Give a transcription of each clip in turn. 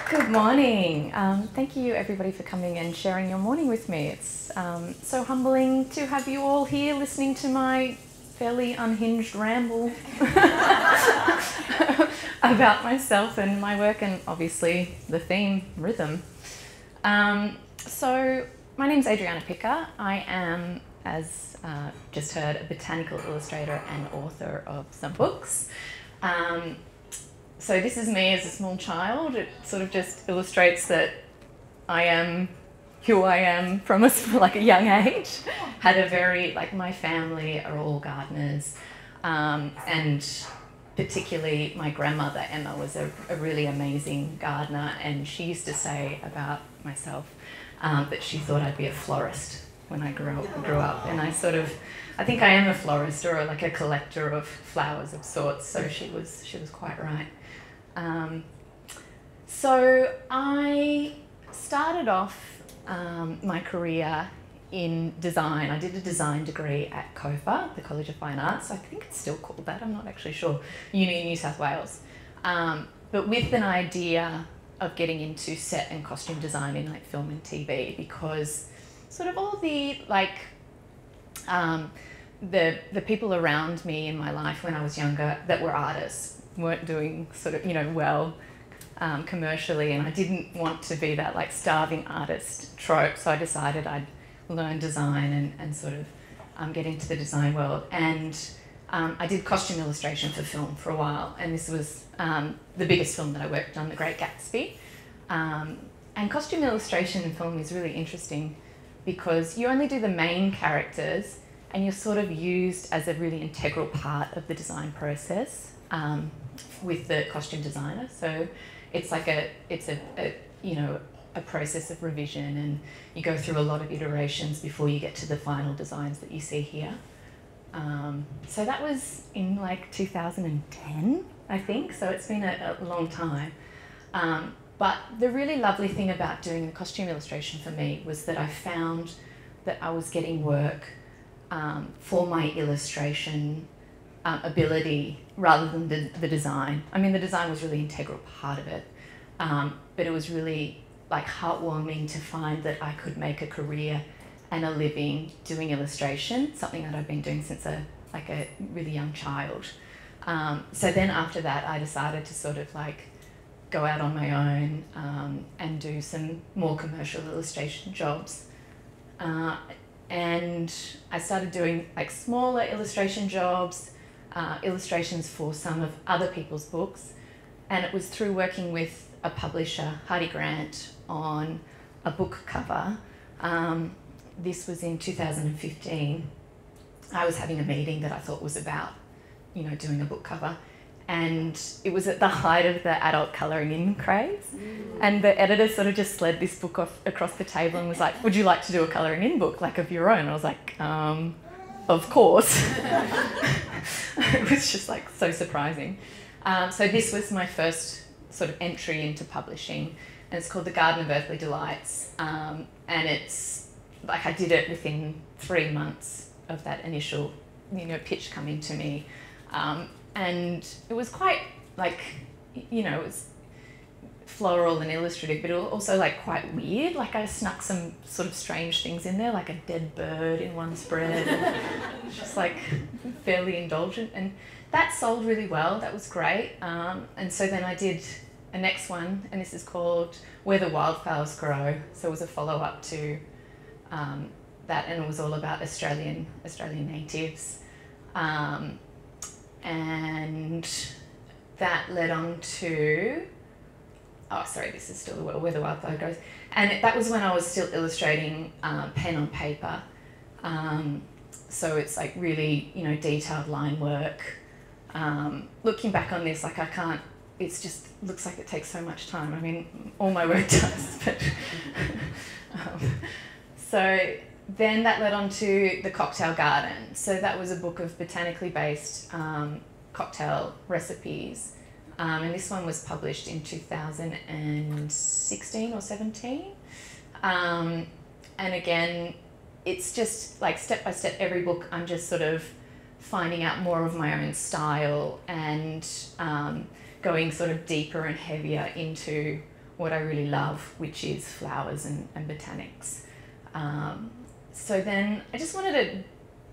Good morning. Thank you everybody for coming and sharing your morning with me. It's so humbling to have you all here listening to my fairly unhinged ramble about myself and my work and obviously the theme, rhythm. So my name's Adriana Picker. I am, as just heard, a botanical illustrator and author of some books. So this is me as a small child. It sort of just illustrates that I am who I am from a young age. Had a very, my family are all gardeners, and particularly my grandmother Emma was a really amazing gardener, and she used to say about myself that she thought I'd be a florist when I grew up, and I think I am a florist or like a collector of flowers of sorts. So she was quite right. So I started off my career in design. I did a design degree at COFA, the College of Fine Arts. I think it's still called that, I'm not actually sure. Uni in New South Wales. But with an idea of getting into set and costume design in film and TV, because sort of all the the people around me in my life when I was younger that were artists weren't doing well commercially, and I didn't want to be that starving artist trope, so I decided I'd learn design and get into the design world. And I did costume illustration for film for a while, and this was the biggest film that I worked on, The Great Gatsby. And costume illustration in film is really interesting because you only do the main characters and you're sort of used as a really integral part of the design process with the costume designer. So it's a process of revision, and you go through a lot of iterations before you get to the final designs that you see here. So that was in 2010, I think, so it's been a long time. But the really lovely thing about doing the costume illustration for me was that I found that I was getting work for my illustration ability rather than the design. I mean, the design was really an integral part of it, but it was really heartwarming to find that I could make a career and a living doing illustration, something that I've been doing since a really young child. So then after that, I decided to go out on my own and do some more commercial illustration jobs. And I started doing smaller illustration jobs, illustrations for some of other people's books, and it was through working with a publisher, Hardy Grant, on a book cover. This was in 2015. I was having a meeting that I thought was about, doing a book cover, and it was at the height of the adult colouring in craze. And the editor sort of just slid this book across the table and was like, "Would you like to do a colouring in book of your own?" And I was like, of course. It was just so surprising. So this was my first sort of entry into publishing, and it's called The Garden of Earthly Delights. And it's I did it within 3 months of that initial pitch coming to me. And it was quite it was floral and illustrative, but it was also quite weird. I snuck some sort of strange things in there, like a dead bird in one spread, and just fairly indulgent. And that sold really well. That was great. And so then I did a next one, and this is called Where the Wildflowers Grow. So it was a follow-up to that, and it was all about Australian natives. And that led on to, this is still Where the Wildflower Grows. And that was when I was still illustrating pen on paper. So it's really, detailed line work. Looking back on this, it just looks like it takes so much time. I mean, all my work does, but so then that led on to The Cocktail Garden. So that was a book of botanically based cocktail recipes. And this one was published in 2016 or 17. And again, it's just step by step, every book I'm just sort of finding out more of my own style and going sort of deeper and heavier into what I really love, which is flowers and botanics. So then I just wanted to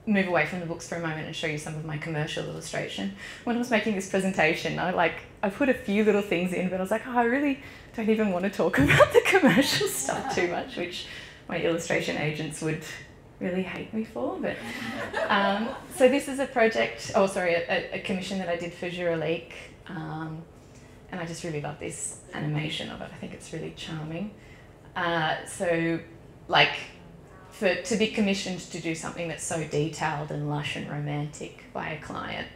move away from the books for a moment and show you some of my commercial illustration. When I was making this presentation, I put a few little things in, but I was like, oh, I really don't even want to talk about the commercial stuff too much, which my illustration agents would really hate me for. But so this is a project, a commission that I did for Juralique, and I just really love this animation of it. I think it's really charming. To be commissioned to do something that's so detailed and lush and romantic by a client,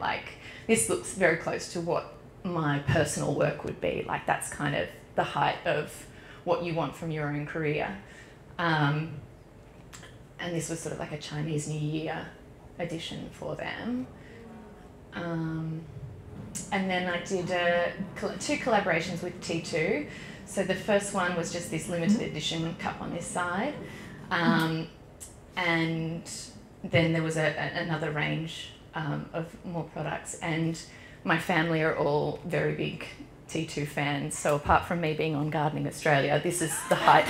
this looks very close to what my personal work would be. That's kind of the height of what you want from your own career. And this was sort of like a Chinese New Year edition for them. And then I did two collaborations with T2. So the first one was just this limited edition cup on this side. And then there was another range of more products, and my family are all very big T2 fans, so apart from me being on Gardening Australia, this is the height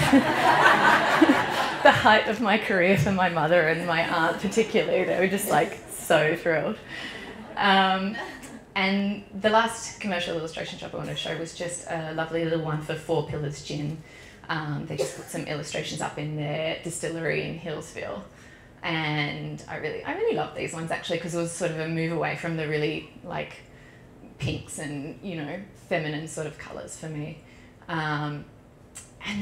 the height of my career for my mother and my aunt particularly. They were just so thrilled. And the last commercial illustration shop I want to show was just a lovely little one for Four Pillars Gin. They just put some illustrations up in their distillery in Hillsville, and I really love these ones actually, because it was sort of a move away from the really pinks and feminine sort of colours for me. And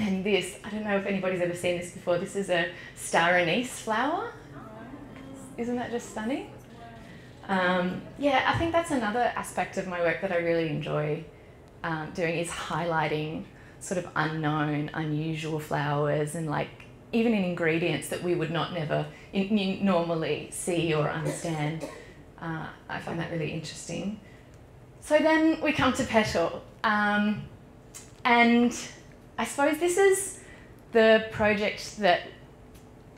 then this, I don't know if anybody's ever seen this before. This is a star anise flower. Isn't that just stunning? Yeah, I think that's another aspect of my work that I really enjoy doing, is highlighting sort of unknown, unusual flowers, and even in ingredients that we would not normally see or understand. I find that really interesting. So then we come to petal, and I suppose this is the project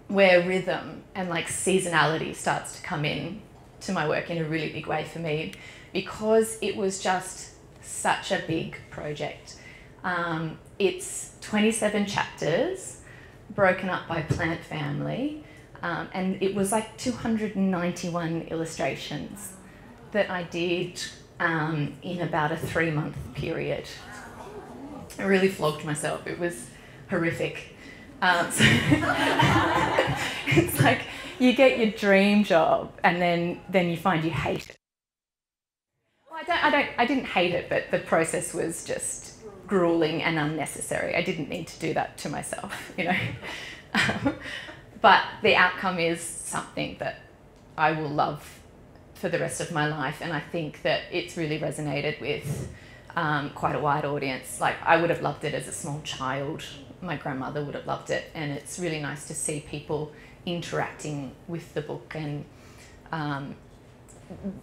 where rhythm and seasonality starts to come in to my work in a really big way for me, because it was just such a big project. It's 27 chapters broken up by plant family, and it was 291 illustrations that I did in about a 3-month period. I really flogged myself. It was horrific. So it's you get your dream job and then you find you hate it. Well, I didn't hate it, but the process was just grueling and unnecessary. I didn't need to do that to myself, But the outcome is something that I will love for the rest of my life, and I think that it's really resonated with quite a wide audience. I would have loved it as a small child. My grandmother would have loved it, and it's really nice to see people interacting with the book. And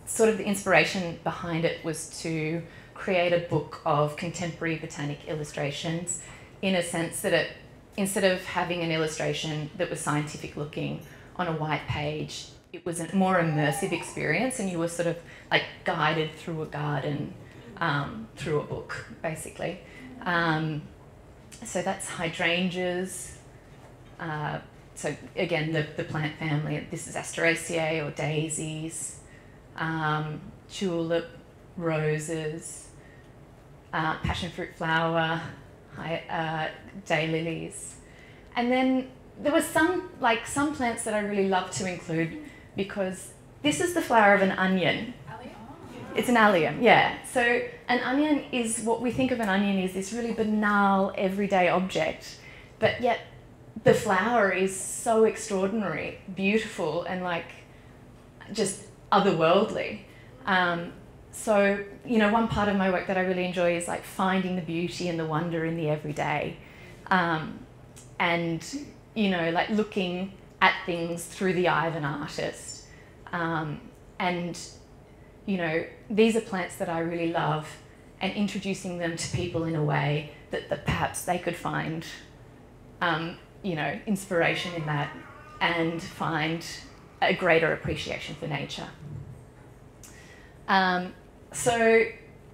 sort of the inspiration behind it was to create a book of contemporary botanic illustrations, in a sense that instead of having an illustration that was scientific looking on a white page, it was a more immersive experience, and you were sort of guided through a garden, through a book, basically. So that's hydrangeas. So again, the plant family, this is Asteraceae or daisies, tulip, roses, passion fruit flower, daylilies. And then there was some plants that I really love to include, because this is the flower of an onion. It's an allium, yeah. So an onion is, what we think of an onion is this really banal, everyday object, but yet the flower is so extraordinary, beautiful, and just otherworldly. So, one part of my work that I really enjoy is finding the beauty and the wonder in the everyday. And, looking at things through the eye of an artist. And, these are plants that I really love, and introducing them to people in a way that perhaps they could find, inspiration in that, and find a greater appreciation for nature. So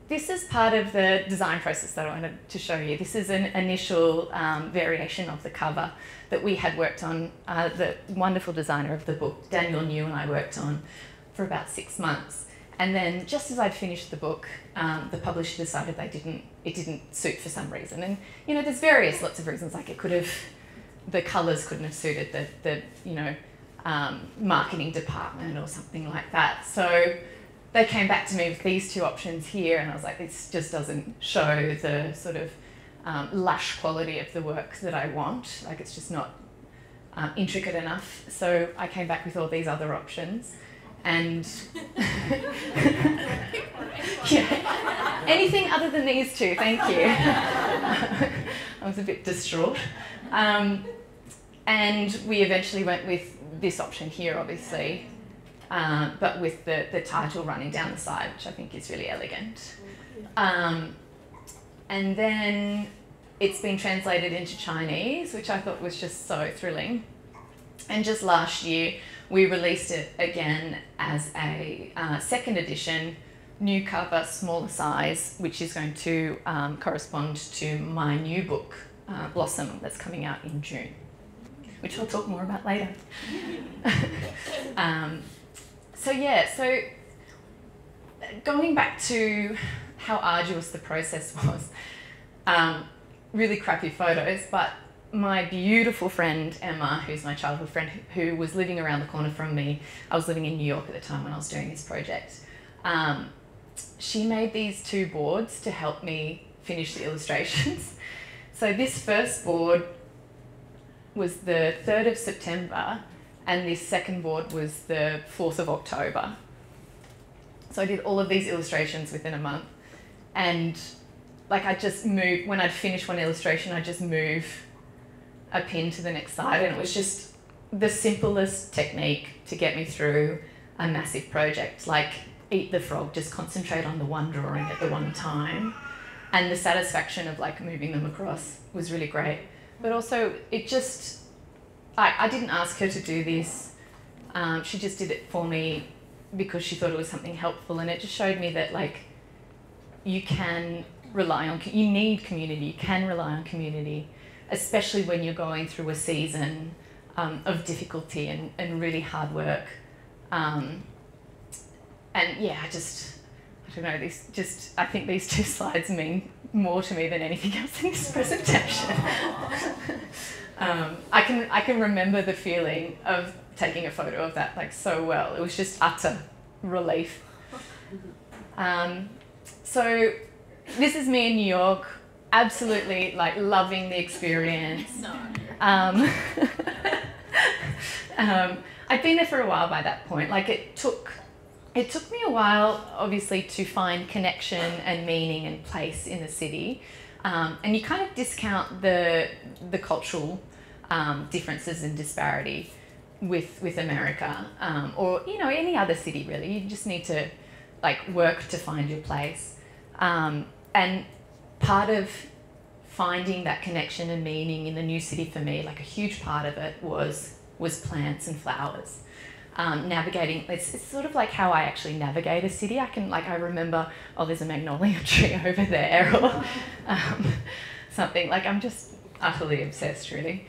this is part of the design process that I wanted to show you. This is an initial variation of the cover that we had worked on. The wonderful designer of the book, Daniel New, and I worked on for about 6 months. And then just as I'd finished the book, the publisher decided it didn't suit for some reason. And, you know, there's lots of reasons, like the colours couldn't have suited the marketing department or something like that. So they came back to me with these 2 options here, and I was like, this just doesn't show the sort of lush quality of the work that I want. Like, it's just not intricate enough. So I came back with all these other options. And yeah, anything other than these 2, thank you. I was a bit distraught. And we eventually went with this option here, obviously, but with the title running down the side, which I think is really elegant. And then it's been translated into Chinese, which I thought was just so thrilling. And just last year, we released it again as a 2nd edition, new cover, smaller size, which is going to correspond to my new book, Blossom, that's coming out in June, which I'll talk more about later. So going back to how arduous the process was, really crappy photos, but my beautiful friend Emma, who's my childhood friend, who was living around the corner from me, I was living in New York at the time when I was doing this project, she made these 2 boards to help me finish the illustrations. So this first board was the 3rd of September, and this second board was the 4th of October. So I did all of these illustrations within a month, and like I just moved, when I'd finish one illustration, I'd just move a pin to the next side, and it was just the simplest technique to get me through a massive project. Like, eat the frog, just concentrate on the one drawing at the one time, and the satisfaction of like moving them across was really great. But also it just, I didn't ask her to do this, she just did it for me because she thought it was something helpful, and it just showed me that like you can rely on, you need community, you can rely on community, especially when you're going through a season of difficulty and really hard work. And yeah, I don't know, I think these 2 slides mean more to me than anything else in this presentation. I can remember the feeling of taking a photo of that like so well. It was just utter relief. So this is me in New York, absolutely like loving the experience. I'd been there for a while by that point. Like it took me a while, obviously, to find connection and meaning and place in the city. And you kind of discount the cultural differences and disparity with America, or, you know, any other city really. You just need to like work to find your place. And part of finding that connection and meaning in the new city for me, like a huge part of it was plants and flowers. Navigating, it's sort of like how I actually navigate a city. I remember, oh, there's a magnolia tree over there, or something. Like, I'm just utterly obsessed, really.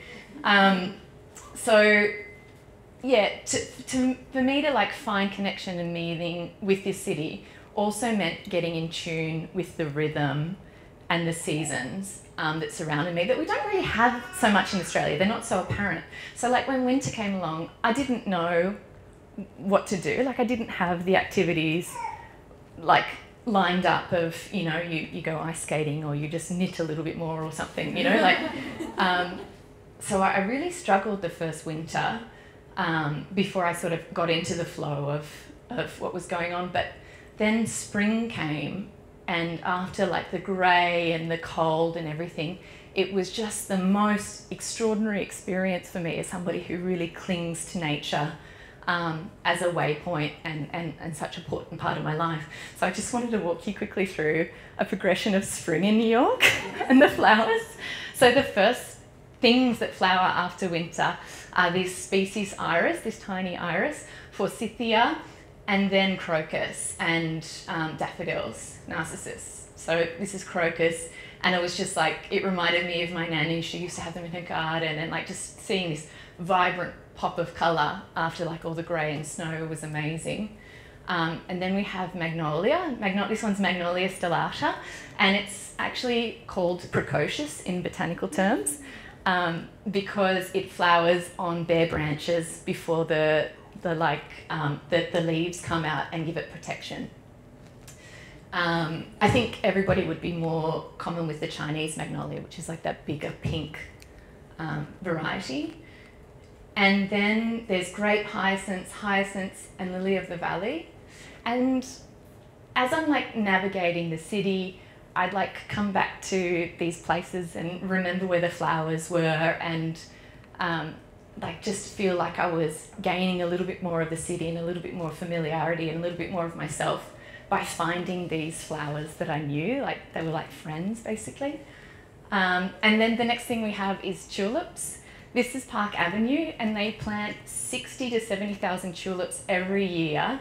So yeah, for me to like find connection and meaning with this city also meant getting in tune with the rhythm and the seasons that surrounded me, that we don't really have so much in Australia. They're not so apparent. So like when winter came along, I didn't know what to do. Like I didn't have the activities like lined up of, you know, you go ice skating or you just knit a little bit more or something, you know, like, so I really struggled the first winter before I sort of got into the flow of what was going on. But then spring came, and after like the grey and the cold and everything, it was just the most extraordinary experience for me as somebody who really clings to nature as a waypoint and such an important part of my life. So I just wanted to walk you quickly through a progression of spring in New York and the flowers. So the first things that flower after winter are this species iris, this tiny iris, forsythia, and then crocus and daffodils, narcissus. So this is crocus, and it was just like, it reminded me of my nanny. She used to have them in her garden, and like just seeing this vibrant pop of colour after like all the grey and snow was amazing. And then we have magnolia. This one's Magnolia stellata, and it's actually called precocious in botanical terms because it flowers on bare branches before the leaves come out and give it protection. I think everybody would be more common with the Chinese magnolia, which is like that bigger pink variety. And then there's grape hyacinths, and lily of the valley. And as I'm like navigating the city, I'd like come back to these places and remember where the flowers were, and like just feel like I was gaining a little bit more of the city and a little bit more familiarity and a little bit more of myself by finding these flowers that I knew, like they were like friends basically. And then the next thing we have is tulips. This is Park Avenue, and they plant 60 to 70,000 tulips every year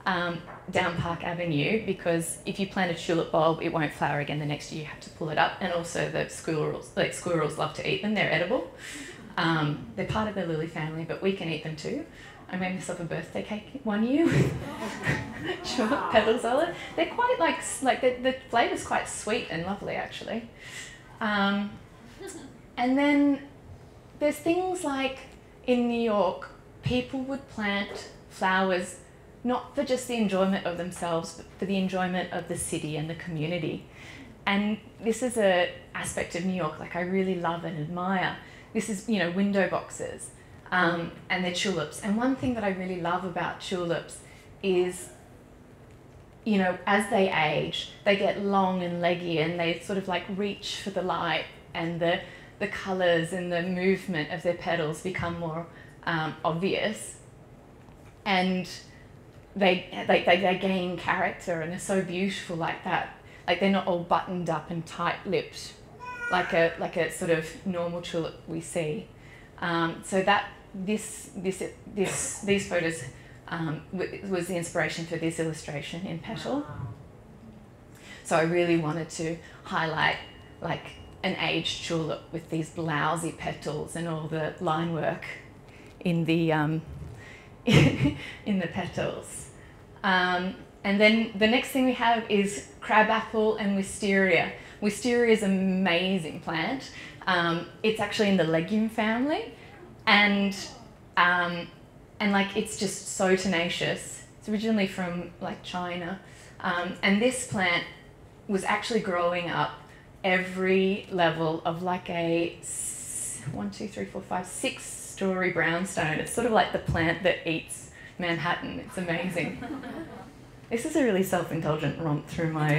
down Park Avenue, because if you plant a tulip bulb, it won't flower again the next year. You have to pull it up, and also the squirrels love to eat them. They're edible. They're part of the lily family, but we can eat them too. I made myself a birthday cake one year with tulip petals on it. They're quite like the flavour's quite sweet and lovely actually. And then there's things like in New York, people would plant flowers not for just the enjoyment of themselves, but for the enjoyment of the city and the community. And this is an aspect of New York like I really love and admire. This is, you know, window boxes and they're tulips. And one thing that I really love about tulips is, you know, as they age, they get long and leggy, and they sort of like reach for the light, and the colours and the movement of their petals become more obvious, and they gain character and are so beautiful like that. Like they're not all buttoned up and tight-lipped like a sort of normal tulip we see. So that these photos was the inspiration for this illustration in Petal. So I really wanted to highlight like an aged tulip with these blousy petals and all the line work in the in the petals. And then the next thing we have is crabapple and wisteria. Wisteria is an amazing plant. It's actually in the legume family, and like it's just so tenacious. It's originally from like China, and this plant was actually growing up every level of like a 6-story brownstone. It's sort of like the plant that eats Manhattan. It's amazing. This is a really self-indulgent romp through my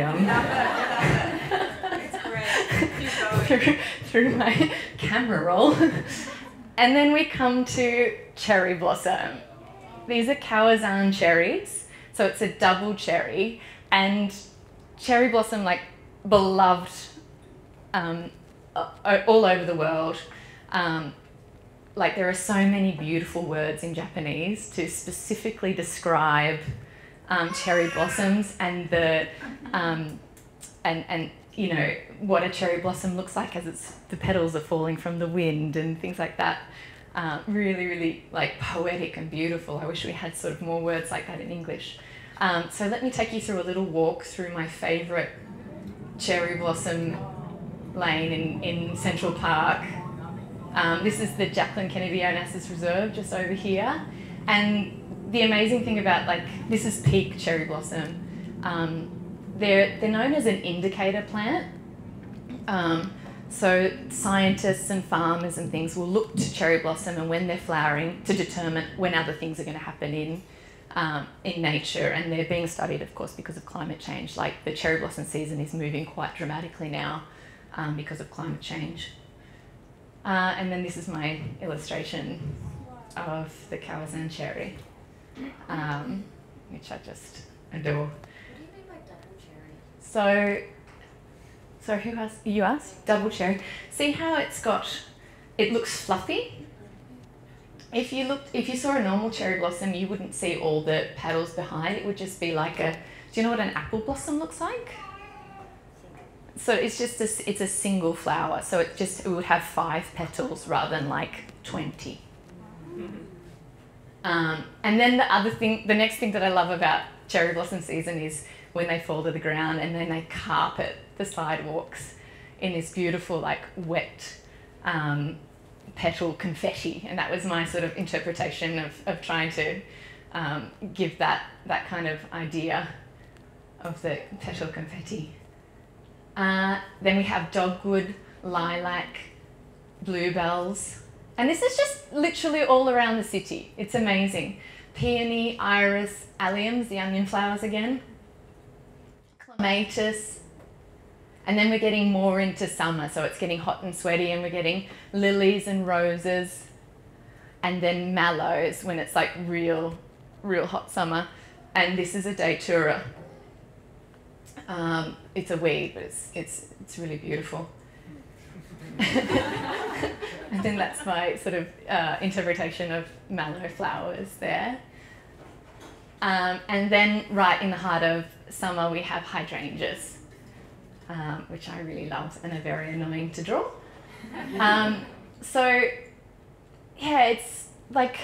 It's great. through my camera roll. And then we come to cherry blossom. These are Kawazan cherries, so it's a double cherry, and cherry blossom like beloved all over the world. Like there are so many beautiful words in Japanese to specifically describe cherry blossoms and the and you know what a cherry blossom looks like as the petals are falling from the wind and things like that. Really, really like poetic and beautiful. I wish we had sort of more words like that in English. So let me take you through a little walk through my favourite cherry blossom lane in Central Park. This is the Jacqueline Kennedy Onassis Reserve just over here, and the amazing thing about like this is peak cherry blossom. They're known as an indicator plant. So scientists and farmers and things will look to cherry blossom and when they're flowering to determine when other things are going to happen in nature, and they're being studied, of course, because of climate change. Like the cherry blossom season is moving quite dramatically now because of climate change. And then this is my illustration of the Kawazan cherry, which I just adore. What do you mean by double cherry? So who asked? You asked? Double cherry. See how it looks fluffy? if you saw a normal cherry blossom, you wouldn't see all the petals behind. It would just be like do you know what an apple blossom looks like? So it's just it's a single flower. So it would have 5 petals rather than like 20. And then the next thing that I love about cherry blossom season is when they fall to the ground and then they carpet the sidewalks in this beautiful like wet petal confetti, and that was my sort of interpretation of trying to give that kind of idea of the petal confetti. Then we have dogwood, lilac, bluebells, and this is just literally all around the city. It's amazing. Peony, iris, alliums, the onion flowers again, clematis, and then we're getting more into summer, so it's getting hot and sweaty, and we're getting lilies and roses, and then mallows when it's like real hot summer. And this is a datura. It's a weed, but it's really beautiful. And then that's my sort of interpretation of mallow flowers there. And then right in the heart of summer we have hydrangeas, which I really love and are very annoying to draw. So yeah, it's like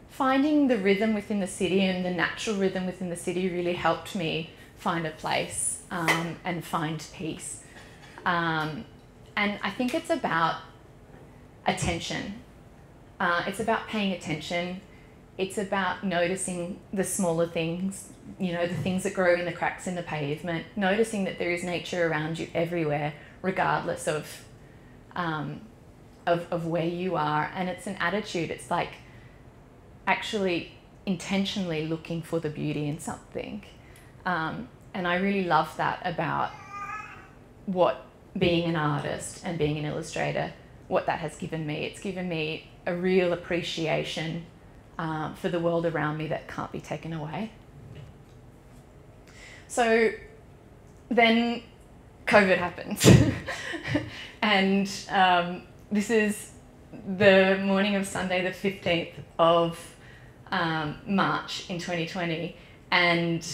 finding the rhythm within the city, and the natural rhythm within the city really helped me find a place and find peace. And I think it's about attention. It's about paying attention. It's about noticing the smaller things, you know, the things that grow in the cracks in the pavement, noticing that there is nature around you everywhere, regardless of where you are. And it's an attitude. It's like actually intentionally looking for the beauty in something. And I really love that about what being an artist and being an illustrator, what that has given me. It's given me a real appreciation for the world around me that can't be taken away. So then COVID happens. And this is the morning of Sunday, the 15th of March in 2020. And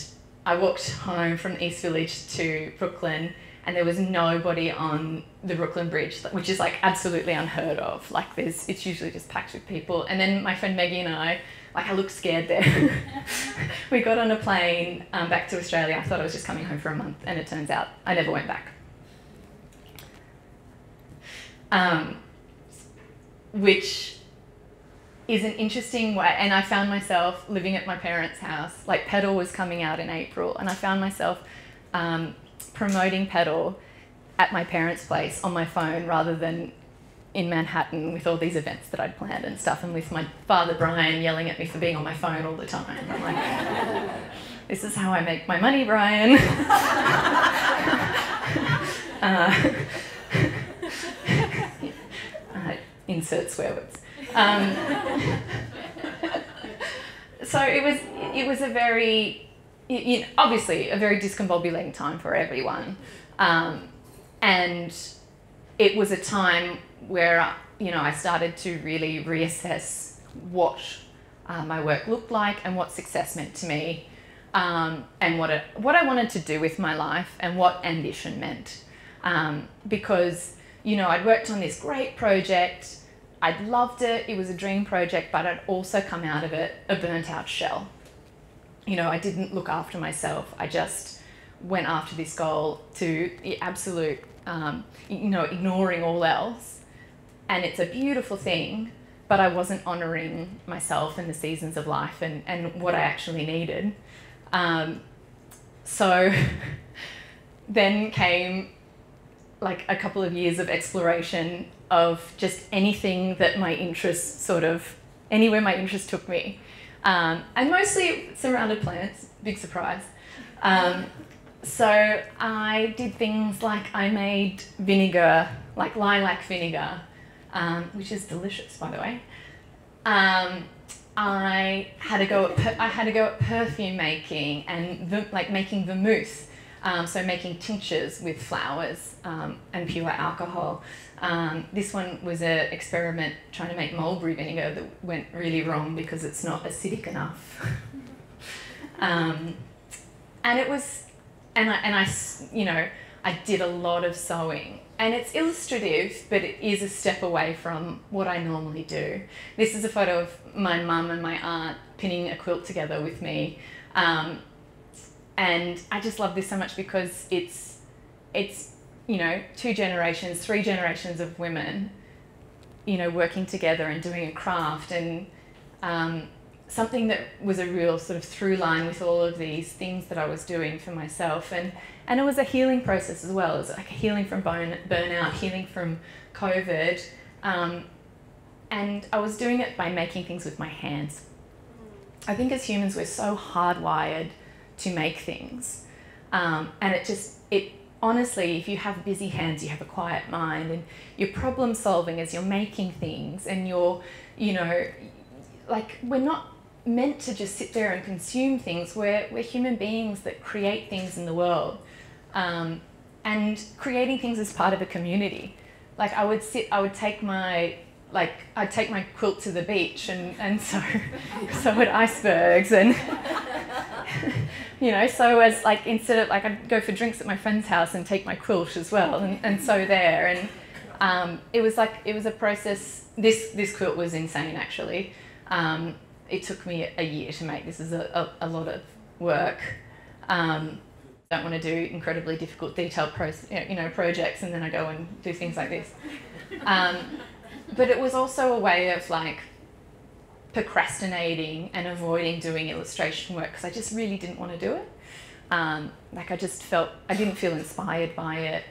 I walked home from East Village to Brooklyn, and there was nobody on the Brooklyn Bridge, which is like absolutely unheard of. Like it's usually just packed with people. And then my friend Maggie and I looked scared there. We got on a plane back to Australia. I thought I was just coming home for a month, and it turns out I never went back. Which is an interesting way, and I found myself living at my parents' house. Like Pedal was coming out in April, and I found myself promoting Pedal at my parents' place on my phone rather than in Manhattan with all these events that I'd planned and stuff, and with my father Brian yelling at me for being on my phone all the time. I'm like, this is how I make my money, Brian. Insert swear words. So it was a very, obviously a very discombobulating time for everyone, and it was a time where I started to really reassess what my work looked like and what success meant to me, and what I wanted to do with my life and what ambition meant, because I'd worked on this great project. I'd loved it. It was a dream project, but I'd also come out of it a burnt out shell. I didn't look after myself. I just went after this goal to the absolute, ignoring all else. And it's a beautiful thing, but I wasn't honouring myself and the seasons of life and what I actually needed. So then came like a couple of years of exploration of just anything that my interests anywhere my interest took me. And mostly surrounded plants, big surprise. So I did things like I made vinegar, like lilac vinegar, which is delicious, by the way. I had to go at perfume making and making vermouth, So making tinctures with flowers and pure alcohol. This one was an experiment trying to make mulberry vinegar that went really wrong because it's not acidic enough. And it was, I did a lot of sewing. And it's illustrative, but it is a step away from what I normally do. This is a photo of my mum and my aunt pinning a quilt together with me. And I just love this so much because it's 2 generations, 3 generations of women, working together and doing a craft, and something that was a real sort of through line with all of these things that I was doing for myself. And it was a healing process as well. It was like a healing from burnout, healing from COVID. And I was doing it by making things with my hands. I think as humans, we're so hardwired to make things. And it honestly, if you have busy hands, you have a quiet mind, and you're problem solving as you're making things, and you're, we're not meant to just sit there and consume things. We're human beings that create things in the world. And creating things is part of a community. Like I'd take my quilt to the beach and sew at icebergs, and so as instead of I'd go for drinks at my friend's house and take my quilt as well and sew there. And it was a process. This quilt was insane, actually. It took me a year to make. This is a lot of work. Don't want to do incredibly difficult, detailed projects, and then I go and do things like this. But it was also a way of procrastinating and avoiding doing illustration work because I just really didn't want to do it. I didn't feel inspired by it.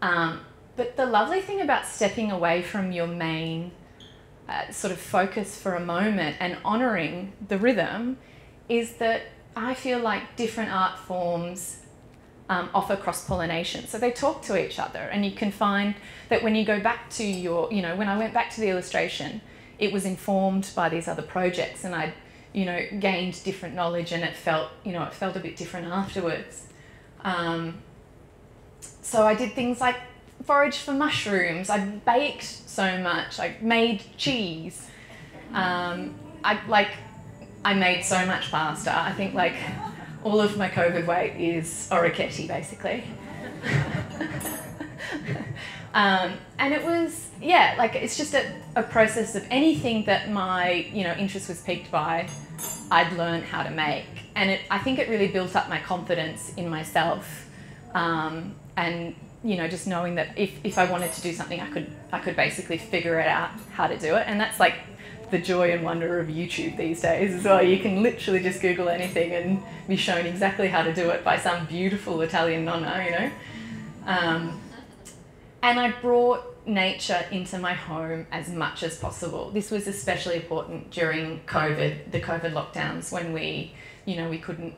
But the lovely thing about stepping away from your main sort of focus for a moment and honouring the rhythm is that I feel like different art forms offer cross-pollination. So they talk to each other, and you can find that when you go back to when I went back to the illustration, it was informed by these other projects, and I'd, gained different knowledge, and it felt a bit different afterwards. So I did things like forage for mushrooms. I baked so much. I made cheese. I made so much pasta. I think all of my COVID weight is orecchiette, basically. And it was, it's just a process of anything that my, interest was piqued by, I'd learn how to make. And I think it really built up my confidence in myself. And, just knowing that if I wanted to do something, I could basically figure it out how to do it. And that's the joy and wonder of YouTube these days as well. You can literally just Google anything and be shown exactly how to do it by some beautiful Italian nonna, And I brought nature into my home as much as possible. This was especially important during COVID, the COVID lockdowns, when we couldn't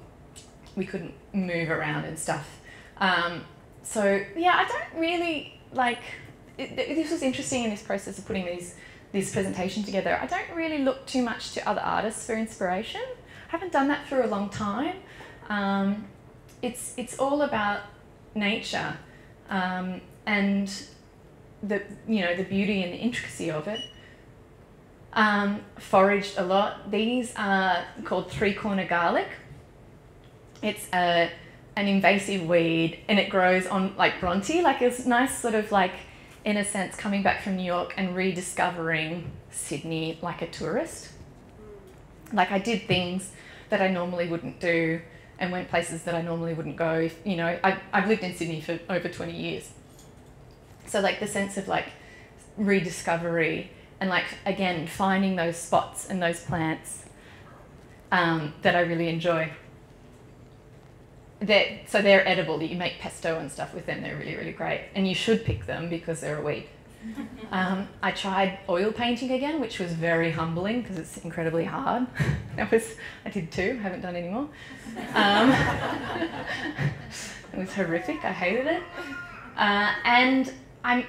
move around and stuff. So yeah, I don't really this was interesting in this process of putting this presentation together. I don't really look too much to other artists for inspiration. I haven't done that for a long time. It's all about nature and the beauty and the intricacy of it. Foraged a lot. These are called 3-corner garlic. It's an invasive weed, and it grows on Bronte. It's nice sort of in a sense, coming back from New York and rediscovering Sydney like a tourist. I did things that I normally wouldn't do and went places that I normally wouldn't go. I've lived in Sydney for over 20 years. So the sense of rediscovery and again, finding those spots and those plants that I really enjoy. They're edible. You make pesto and stuff with them. They're really, really great. And you should pick them because they're a weed. I tried oil painting again, which was very humbling because it's incredibly hard. I did 2, haven't done any more. It was horrific. I hated it. And I'm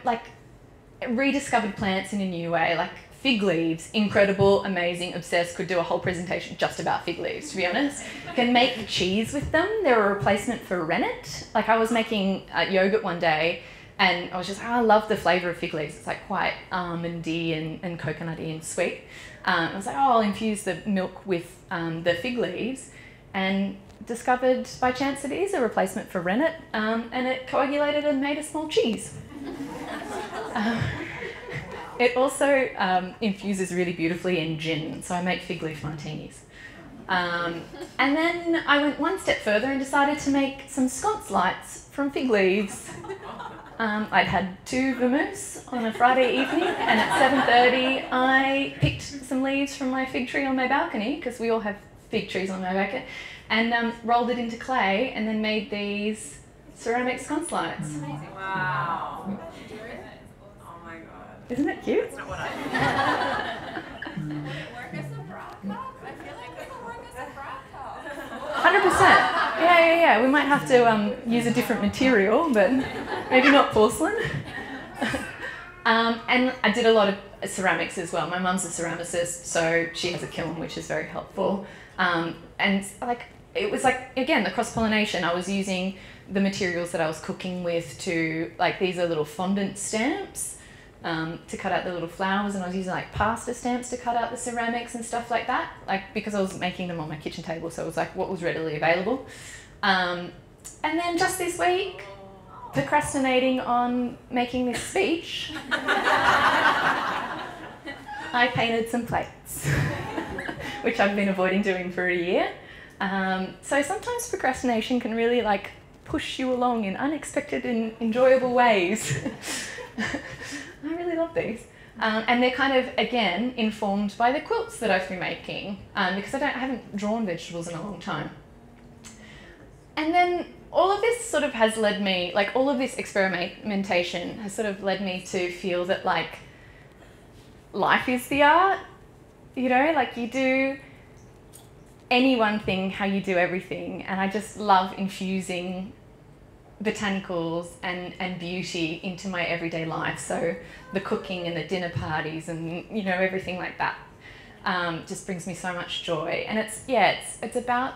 rediscovered plants in a new way, fig leaves, incredible, amazing, obsessed, could do a whole presentation just about fig leaves, to be honest. You can make cheese with them. They're a replacement for rennet. Like I was making yogurt one day and I was just, I love the flavour of fig leaves. It's like quite almondy and coconutty and sweet. I was like, I'll infuse the milk with the fig leaves, and discovered by chance that it is a replacement for rennet, and it coagulated and made a small cheese. It also infuses really beautifully in gin, so I make fig leaf martinis. And then I went one step further and decided to make some sconce lights from fig leaves. I'd had 2 vermouths on a Friday evening, and at 7:30 I picked some leaves from my fig tree on my balcony, because we all have fig trees on my balcony, and rolled it into clay and then made these ceramic sconce lights. Wow. Oh my god. Isn't it cute? That's not what I do. Would it work as a bra cup? I feel like it could work as a bra cup. 100%. Yeah. We might have to use a different material, but maybe not porcelain. And I did a lot of ceramics as well. My mum's a ceramicist, so she has a kiln, which is very helpful. And like it was like, again, the cross-pollination. I was using the materials that I was cooking with to, like, these are little fondant stamps to cut out the little flowers, and I was using like pasta stamps to cut out the ceramics and stuff like that, like because I was making them on my kitchen table, so it was like what was readily available. And then just this week, procrastinating on making this speech, I painted some plates, which I've been avoiding doing for a year. So sometimes procrastination can really like push you along in unexpected and enjoyable ways. I really love these. And they're kind of, again, informed by the quilts that I've been making, because I haven't drawn vegetables in a long time. And then all of this sort of has led me, like all of this experimentation has sort of led me to feel that like life is the art, you know, like you do any one thing how you do everything, and I just love infusing botanicals and beauty into my everyday life. So the cooking and the dinner parties and, you know, everything like that just brings me so much joy. And it's about,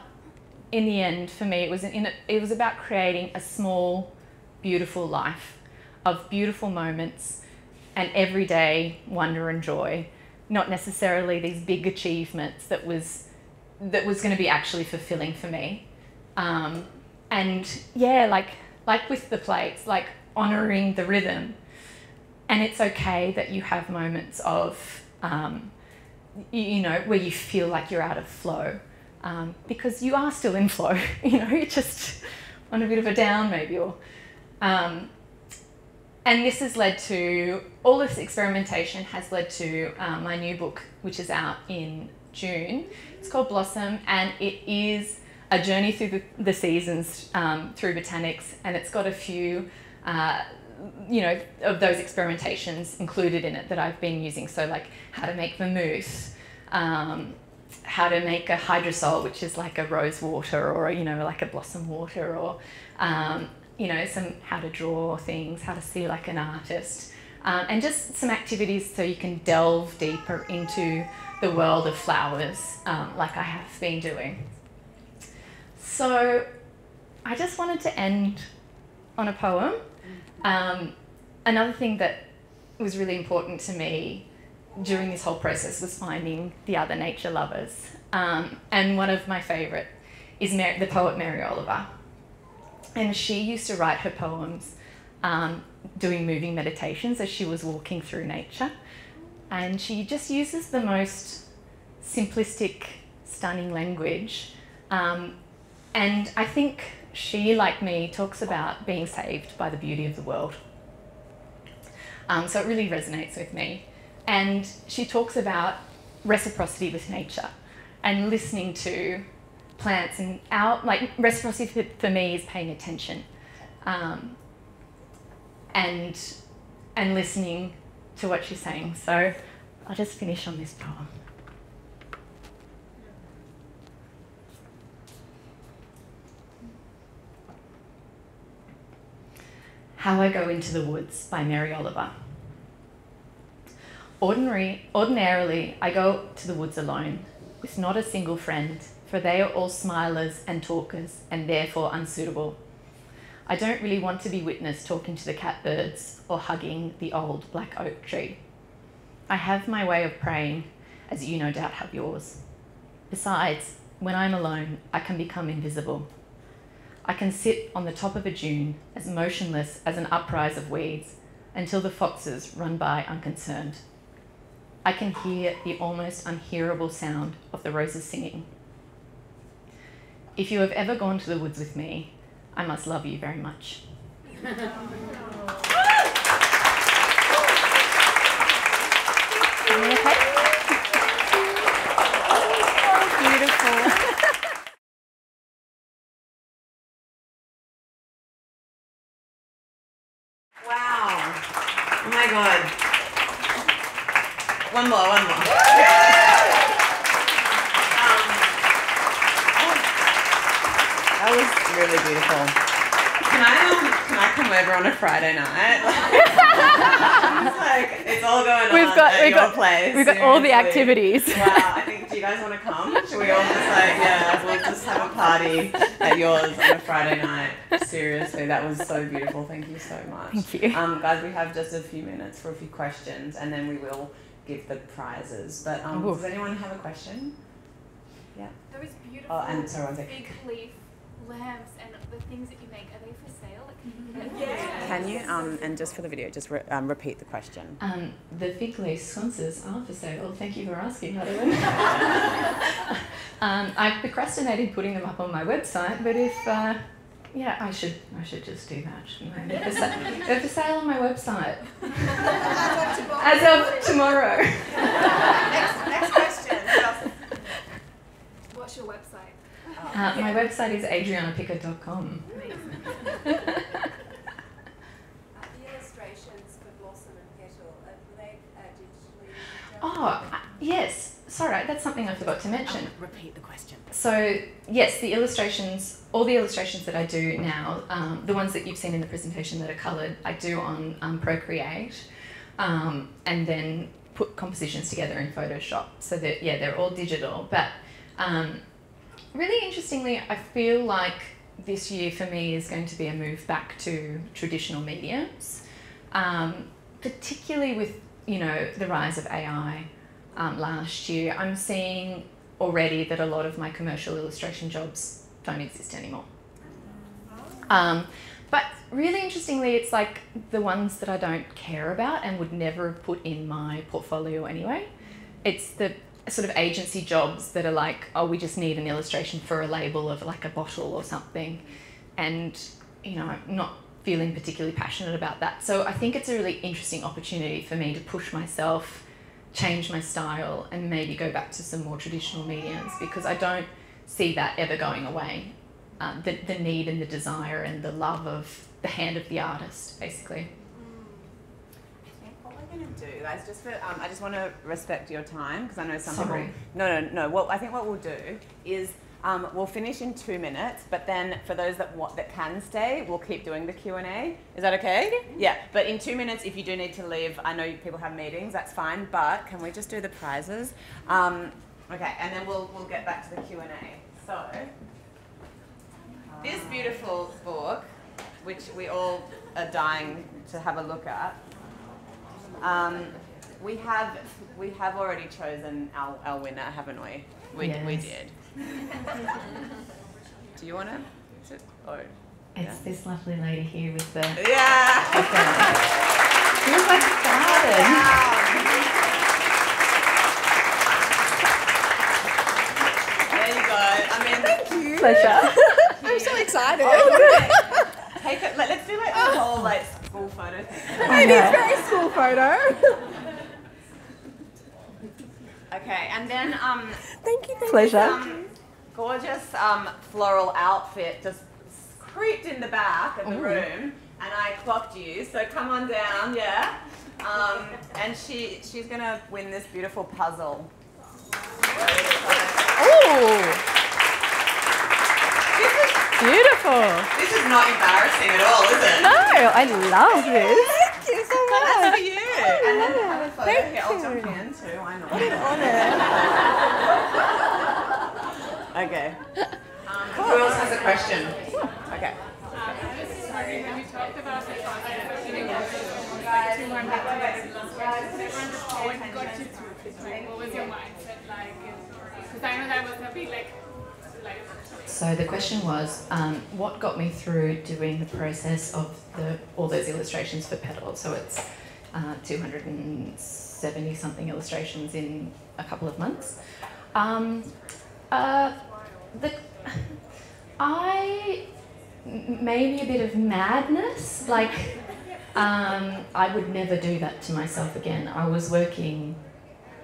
in the end for me, it was about creating a small, beautiful life of beautiful moments and everyday wonder and joy, not necessarily these big achievements that was going to be actually fulfilling for me. And yeah, like with the plates, like honouring the rhythm. And it's okay that you have moments of, you know, where you feel like you're out of flow, because you are still in flow, you know, you're just on a bit of a down maybe. And this has led to, all this experimentation has led to my new book, which is out in June. It's called Blossom, and it is a journey through the seasons through botanics, and it's got a few, you know, of those experimentations included in it that I've been using. So like how to make vermouth, how to make a hydrosol, which is like a rose water, or, you know, like a blossom water, or, you know, how to draw things, how to see like an artist, and just some activities so you can delve deeper into the world of flowers, like I have been doing. So I just wanted to end on a poem. Another thing that was really important to me during this whole process was finding the other nature lovers. And one of my favourite is the poet Mary Oliver. And she used to write her poems doing moving meditations as she was walking through nature. And she just uses the most simplistic, stunning language. And I think she, like me, talks about being saved by the beauty of the world. So it really resonates with me. And she talks about reciprocity with nature and listening to plants, and like reciprocity for me is paying attention, and listening to what she's saying. So I'll just finish on this poem. How I Go Into the Woods by Mary Oliver. Ordinarily, I go to the woods alone, with not a single friend, for they are all smilers and talkers, and therefore unsuitable. I don't really want to be witnessed talking to the catbirds or hugging the old black oak tree. I have my way of praying, as you no doubt have yours. Besides, when I'm alone, I can become invisible. I can sit on the top of a dune, as motionless as an uprise of weeds, until the foxes run by unconcerned. I can hear the almost unhearable sound of the roses singing. If you have ever gone to the woods with me, I must love you very much. Are you okay? Oh, beautiful. Wow. Oh my God. One more. That was really beautiful. Can I come over on a Friday night? It's all going on at your place. We've got all the activities. Wow, I think, do you guys want to come? Should we all just we'll just have a party at yours on a Friday night. Seriously, that was so beautiful. Thank you so much. Thank you. Guys, we have just a few minutes for a few questions and then we will give the prizes. But does anyone have a question? Yeah. Those beautiful and sorry, one second. big leaf lamps and the things that you make, are they for sale? Yeah. Can you, and just for the video, just repeat the question? The fig leaf sconces are for sale. Thank you for asking, Madeline. I've procrastinated putting them up on my website, but if, I should just do that, shouldn't I? They're for sale on my website. As of tomorrow. Next question. What's your website? My website is adriannapicker.com. The illustrations for Blossom and Petal, were they digitally done? Yes. Sorry, that's something I forgot to mention. Repeat the question. So, yes, all the illustrations that I do now, the ones that you've seen in the presentation that are coloured, I do on Procreate, and then put compositions together in Photoshop. So that, they're all digital. But really interestingly, I feel like this year for me is going to be a move back to traditional mediums, particularly with, the rise of AI last year. I'm seeing already that a lot of my commercial illustration jobs don't exist anymore. But really interestingly, it's like the ones that I don't care about and would never have put in my portfolio anyway. It's the sort of agency jobs that are like, oh, we just need an illustration for a label of like a bottle or something. And, I'm not feeling particularly passionate about that. So I think it's a really interesting opportunity for me to push myself, change my style, and maybe go back to some more traditional mediums, because I don't see that ever going away. The need and the desire and the love of the hand of the artist, basically. What we're going to do, guys, I just want to respect your time, because I know some Sorry. people... No. Well, I think what we'll do is we'll finish in 2 minutes, but then for those that can stay, we'll keep doing the Q&A. Is that okay? Yeah, but in 2 minutes, if you do need to leave, I know people have meetings, that's fine, but can we just do the prizes? Okay, and then we'll get back to the Q&A. So, this beautiful book, which we all are dying to have a look at, we have already chosen our winner, haven't we? We did. Do you want to? It's this lovely lady here with the... Yeah! Feels like a garden. There you go. Thank you. Pleasure. I'm so excited. Take it. Let's do the whole school photo thing. It is very school photo. Okay, and then Thank you. Pleasure. Gorgeous floral outfit just creeped in the back of the room, and I clocked you. So come on down, yeah. And she's gonna win this beautiful puzzle. Oh, beautiful. This is not embarrassing at all, is it? No, I love this. Thank you so much. That's for you. And then have a photo. Thank Here, I'll you. jump in too. Why not? What an honour. Okay. Who else has a question? Okay. Sorry, when you talked about the process of getting like 200 what got you through it? Like, what was your mindset like? Because I know that was a big like. So the question was, what got me through doing the process of all those illustrations for Petal? So it's 270 something illustrations in a couple of months. Maybe a bit of madness, like I would never do that to myself again. I was working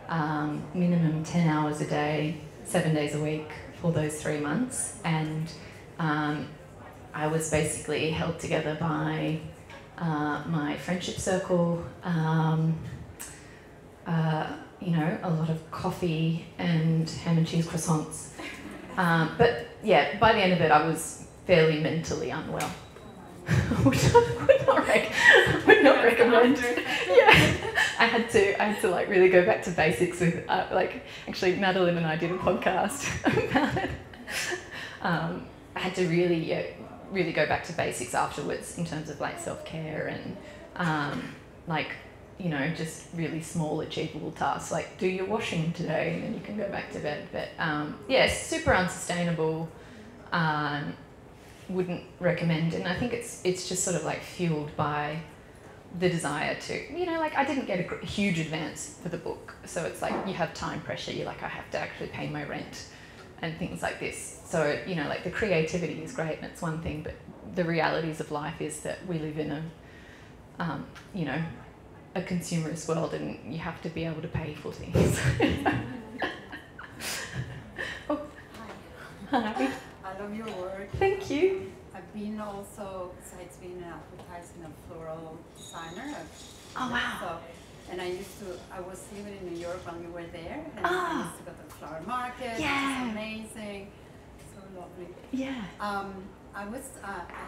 minimum 10 hours a day, 7 days a week for those 3 months, and I was basically held together by my friendship circle, you know, a lot of coffee and ham and cheese croissants. But yeah, by the end of it, I was fairly mentally unwell, which I would not recommend. Yeah, I had to like really go back to basics with like actually Madeline and I did a podcast about it. I had to really go back to basics afterwards in terms of like self-care and like, you know, just really small achievable tasks like do your washing today and then you can go back to bed. But yeah, super unsustainable. Wouldn't recommend, and I think it's just sort of like fueled by the desire to, you know, like I didn't get a huge advance for the book, so it's like you have time pressure, you're like I have to actually pay my rent and things like this. So, you know, like the creativity is great and it's one thing, but the realities of life is that we live in a, you know, a consumerist world and you have to be able to pay for things. Oh, hi. I love your work. Thank you. I've been also, besides being an advertising, a floral designer. Oh, wow. So, and I was living in New York when you were there, and I used to go to the flower market. Yeah. It was amazing. So lovely. Yeah. I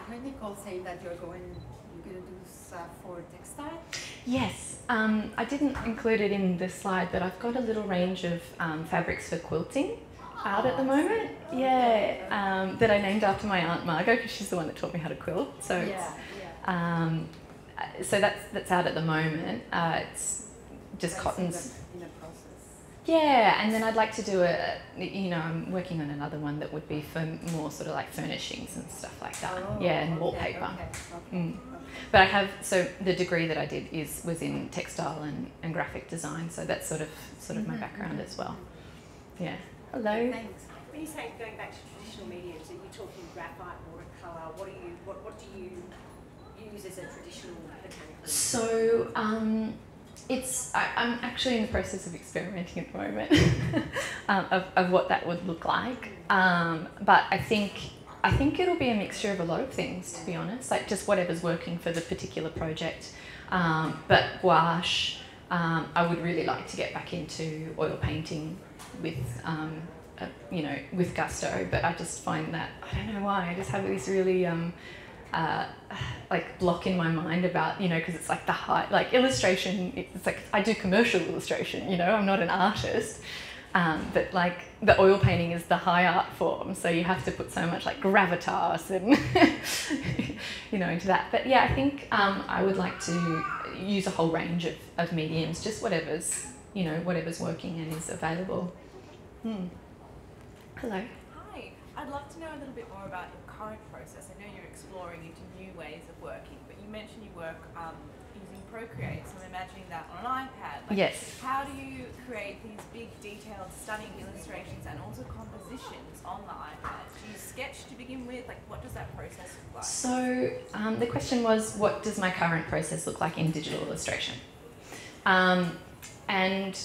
heard Nicole saying that you're going to do stuff for textile. Yes, I didn't include it in this slide, but I've got a little range of fabrics for quilting out at the moment. Yeah, that I named after my Aunt Margot because she's the one that taught me how to quilt. So, so that's out at the moment. It's just cottons. In the process. Yeah, and then I'd like to do I'm working on another one that would be for more sort of like furnishings and stuff like that. And wallpaper. Okay. But I have, so the degree that I did was in textile and graphic design, so that's sort of my background as well. Yeah. Hello. Thanks. When you say going back to traditional mediums, are you talking graphite, watercolour? What do you use as a traditional mechanical? So I'm actually in the process of experimenting at the moment of what that would look like. But I think it'll be a mixture of a lot of things, to be honest, like just whatever's working for the particular project. But gouache, I would really like to get back into oil painting with, with gusto, but I just find that, I don't know why, I just have this really like block in my mind about, because it's like the high, like illustration, it's like I do commercial illustration, I'm not an artist. But like the oil painting is the high art form, so you have to put so much like gravitas and into that. But yeah, I think I would like to use a whole range of mediums, just whatever's working and is available. Hello. Hi, I'd love to know a little bit more about your current process. I know you're exploring into new ways of working, but you mentioned you work using Procreate, so I'm imagining that on an iPad. Like, yes. How do you create these big, detailed, stunning illustrations and also compositions on the iPad? Do you sketch to begin with? Like, what does that process look like? So the question was, what does my current process look like in digital illustration? And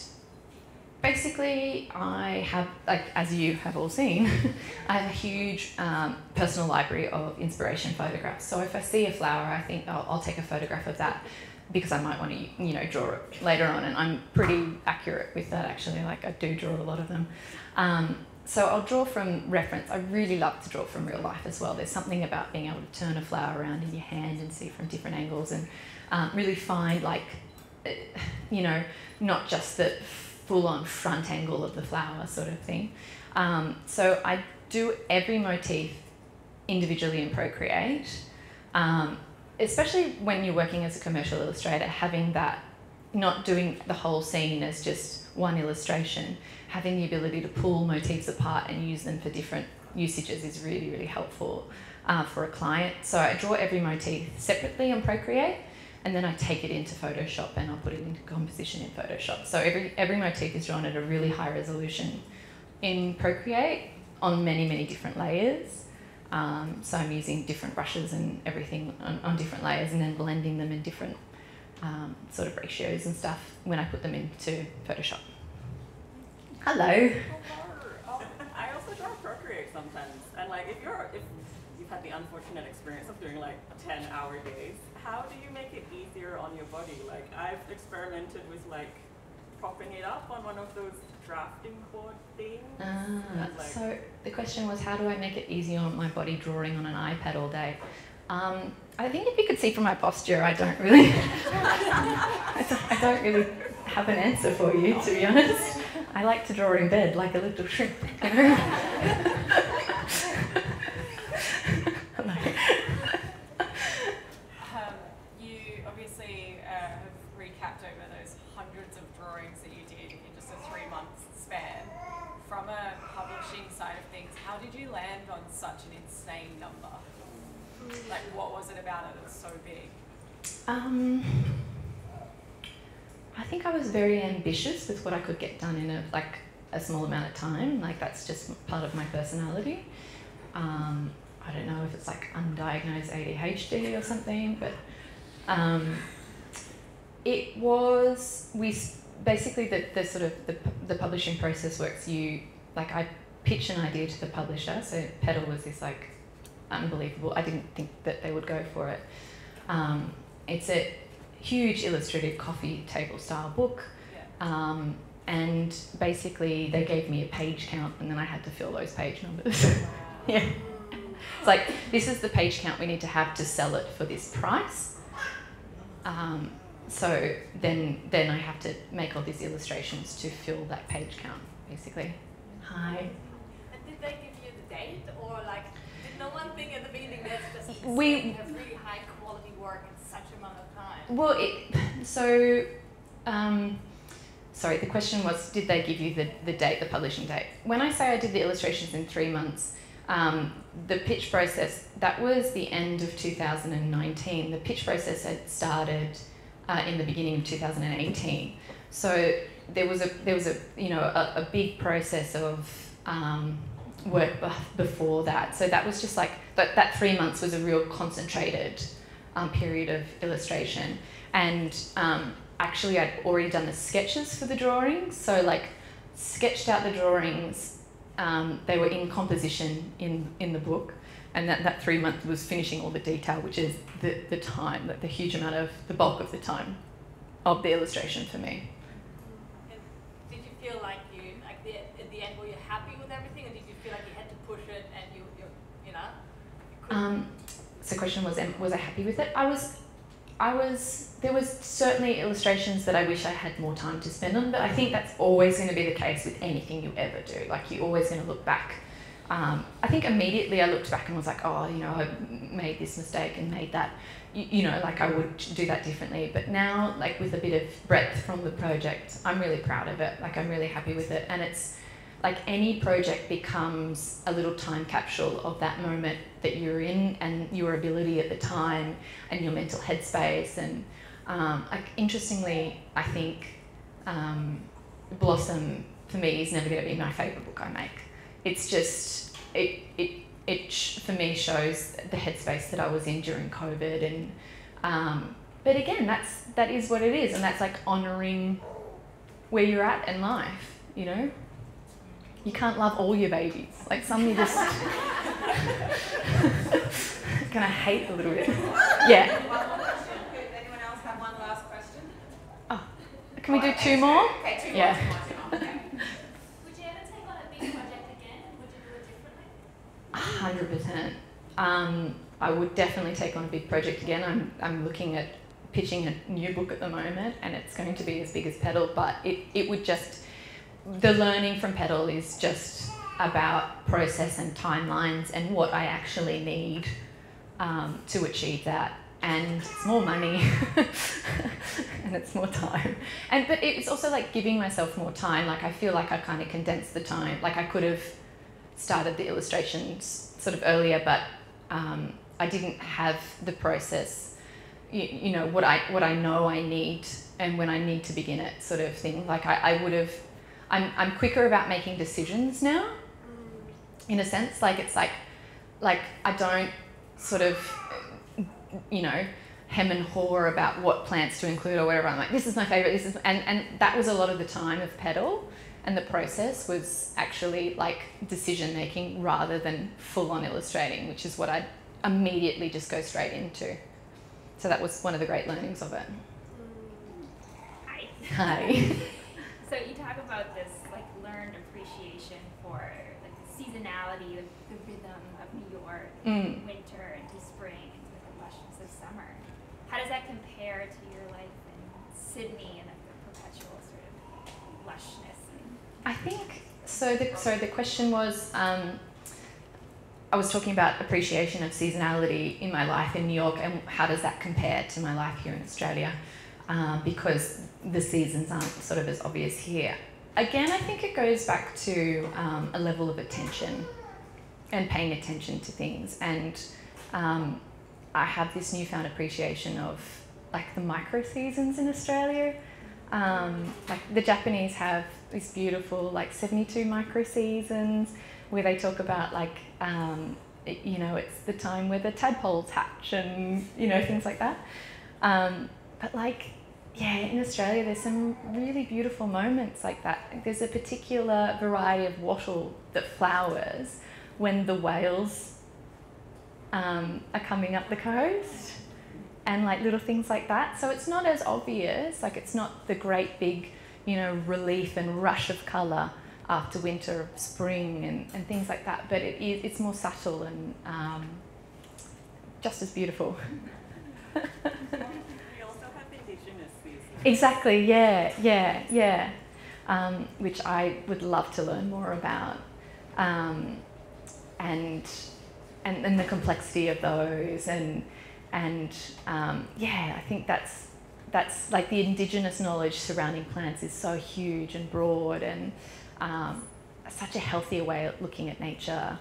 basically, I have, like as you have all seen, I have a huge personal library of inspiration photographs. So if I see a flower, I think I'll take a photograph of that because I might want to, draw it later on. And I'm pretty accurate with that, actually. Like I do draw a lot of them. So I'll draw from reference. I really love to draw from real life as well. There's something about being able to turn a flower around in your hand and see from different angles and really find like, not just the full-on front angle of the flower sort of thing. So I do every motif individually in Procreate, especially when you're working as a commercial illustrator, having that, not doing the whole scene as just one illustration, having the ability to pull motifs apart and use them for different usages is really, really helpful for a client. So I draw every motif separately on Procreate, and then I take it into Photoshop and I'll put it into composition in Photoshop. So every motif is drawn at a really high resolution in Procreate on many, many different layers. So I'm using different brushes and everything on different layers, and then blending them in different sort of ratios and stuff when I put them into Photoshop. Hello. I also draw Procreate sometimes, and like if you've had the unfortunate experience of doing like 10-hour days, how do you make it easier on your body? Like I've experimented with like propping it up on one of those drafting board things. So the question was, how do I make it easier on my body drawing on an iPad all day? I think if you could see from my posture, I don't really, I don't really have an answer for you, to be honest. I like to draw in bed like a little shrimp, you know? You obviously have recapped over those hundreds of drawings that you did in just a 3-month span. From a publishing side of things, how did you land on such an insane number? Like, what was it about it that was so big? I think I was very ambitious with what I could get done in a small amount of time. Like, that's just part of my personality. I don't know if it's like undiagnosed ADHD or something, but it was, basically the sort of the publishing process works. I pitch an idea to the publisher. So Petal was this like unbelievable. I didn't think that they would go for it. It's a huge illustrative coffee table style book. Yeah. And basically they gave me a page count, and then I had to fill those page numbers. Yeah. It's like, this is the page count we need to have to sell it for this price. So then I have to make all these illustrations to fill that page count, basically. Hi. And did they give you the date, or like, did no one think at the beginning that's just We have really high quality work in such amount of time? Well, sorry, the question was, did they give you the date, the publishing date? When I say I did the illustrations in 3 months, the pitch process, that was the end of 2019. The pitch process had started in the beginning of 2018. So there was a big process of work before that. So that was just like, that 3 months was a real concentrated period of illustration. And actually I'd already done the sketches for the drawings. So like sketched out the drawings, they were in composition in the book. And that 3 months was finishing all the detail, which is the time, the huge amount of, the bulk of the time of the illustration for me. And did you feel like at the end, were you happy with everything, or did you feel like you had to push it and you So the question was I happy with it? There was certainly illustrations that I wish I had more time to spend on, but I think that's always going to be the case with anything you ever do. Like, you're always going to look back. I think immediately I looked back and was like, oh, I made this mistake and made that, like I would do that differently. But now, like, with a bit of breadth from the project, I'm really proud of it. Like, I'm really happy with it. And it's like any project becomes a little time capsule of that moment that you're in and your ability at the time and your mental headspace. And like, interestingly, I think Blossom, for me, is never going to be my favourite book I make. It's just, it for me shows the headspace that I was in during COVID. And but again, that is what it is, and that's like honouring where you're at in life, You can't love all your babies. Like, some you just kind of hate a little bit. Yeah. One question. Could anyone else have one last question? Oh, can we do 2 more? Okay, 2 more. Yeah. 2 more. Okay. Would you ever take on a big project again? Would you do it differently? 100%. I would definitely take on a big project again. I'm looking at pitching a new book at the moment, and it's going to be as big as Petal, but it would just, the learning from Petal is just about process and timelines and what I actually need to achieve that. And it's more money and it's more time. But it's also like giving myself more time. Like I feel like I kind of condensed the time. Like I could have started the illustrations sort of earlier, but I didn't have the process, you know, what I know I need and when I need to begin it sort of thing. Like I would have, I'm quicker about making decisions now, in a sense. Like it's like I don't sort of, you know, hem and haw about what plants to include or whatever. I'm like, this is my favorite, this is, and that was a lot of the time of Petal, and the process was actually like decision making rather than full on illustrating, which is what I'd immediately just go straight into. So that was one of the great learnings of it. Hi. Hi. So you talk about this like learned appreciation for like the seasonality, the rhythm of New York, winter into spring, into the lushness of summer. How does that compare to your life in Sydney and like the perpetual sort of lushness? I think so. The question was, I was talking about appreciation of seasonality in my life in New York, and how does that compare to my life here in Australia? Because the seasons aren't sort of as obvious here. Again, I think it goes back to a level of attention and paying attention to things. And I have this newfound appreciation of like the micro seasons in Australia. Like the Japanese have these beautiful like 72 micro seasons where they talk about like, you know, it's the time where the tadpoles hatch and, you know, things like that. But like, yeah, in Australia there's some really beautiful moments like that. There's a particular variety of wattle that flowers when the whales are coming up the coast, and like little things like that. So it's not as obvious, like it's not the great big, you know, relief and rush of colour after winter, spring and things like that, but it's more subtle and just as beautiful. We also have indigenous seasons. Exactly, yeah. Which I would love to learn more about. And the complexity of those and yeah, I think that's like the indigenous knowledge surrounding plants is so huge and broad, and such a healthier way of looking at nature.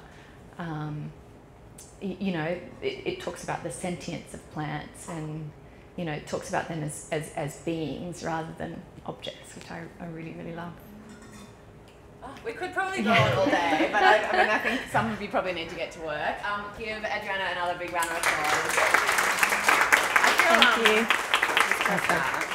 You know, it talks about the sentience of plants, and you know, it talks about them as beings rather than objects, which I really, really love. We could probably go on all day, but I mean, I think some of you probably need to get to work. Give Adriana another big round of applause. Thank you.